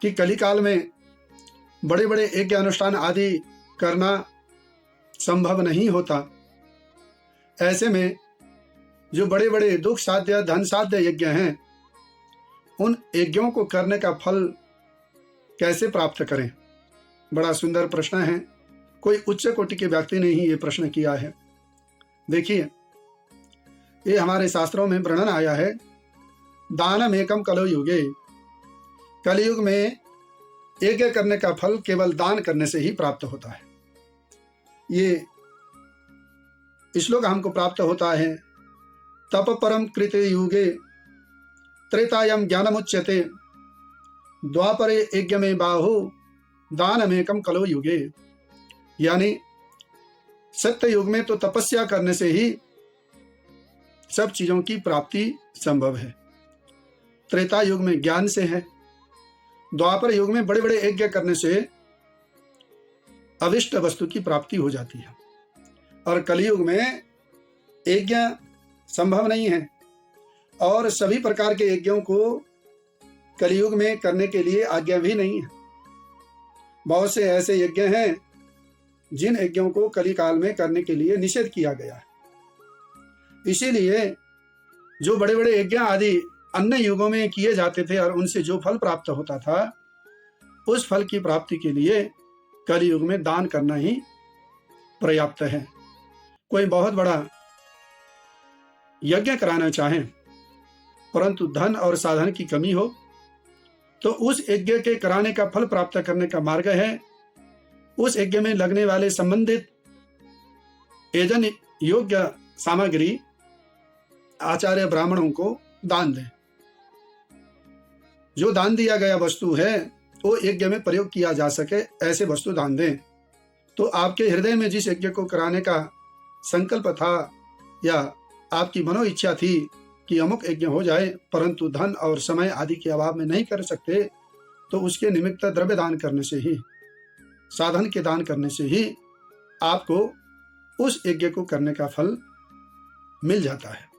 कि कलिकाल में बड़े बड़े यज्ञ अनुष्ठान आदि करना संभव नहीं होता। ऐसे में जो बड़े बड़े दुख साध्य धन साध्य यज्ञ हैं, उन यज्ञों को करने का फल कैसे प्राप्त करें? बड़ा सुंदर प्रश्न है। कोई उच्च कोटि के व्यक्ति ने ही ये प्रश्न किया है। देखिए, ये हमारे शास्त्रों में वर्णन आया है, दानम एकम कलो युगे। कलयुग में यज्ञ करने का फल केवल दान करने से ही प्राप्त होता है। ये श्लोक हमको प्राप्त होता है, तप परम कृते युगे त्रेतायम ज्ञानमुच्यते द्वापरे यज्ञ में बाहु दानमेकम कलो युगे। यानी सत्य युग में तो तपस्या करने से ही सब चीजों की प्राप्ति संभव है, त्रेता युग में ज्ञान से है, द्वापर युग में बड़े बड़े यज्ञ करने से अविष्ट वस्तु की प्राप्ति हो जाती है, और कलयुग में यज्ञ संभव नहीं है। और सभी प्रकार के यज्ञों को कलयुग में करने के लिए आज्ञा भी नहीं है। बहुत से ऐसे यज्ञ हैं जिन यज्ञों को कलिकाल में करने के लिए निषेध किया गया है। इसीलिए जो बड़े बड़े यज्ञ आदि अन्य युगों में किए जाते थे और उनसे जो फल प्राप्त होता था, उस फल की प्राप्ति के लिए कलयुग में दान करना ही पर्याप्त है। कोई बहुत बड़ा यज्ञ कराना चाहे परंतु धन और साधन की कमी हो, तो उस यज्ञ के कराने का फल प्राप्त करने का मार्ग है उस यज्ञ में लगने वाले संबंधित यजन योग्य सामग्री आचार्य ब्राह्मणों को दान दें। जो दान दिया गया वस्तु है वो यज्ञ में प्रयोग किया जा सके, ऐसे वस्तु दान दें। तो आपके हृदय में जिस यज्ञ को कराने का संकल्प था या आपकी मनो इच्छा थी कि अमुक यज्ञ हो जाए, परंतु धन और समय आदि के अभाव में नहीं कर सकते, तो उसके निमित्त द्रव्य दान करने से ही, साधन के दान करने से ही आपको उस यज्ञ को करने का फल मिल जाता है।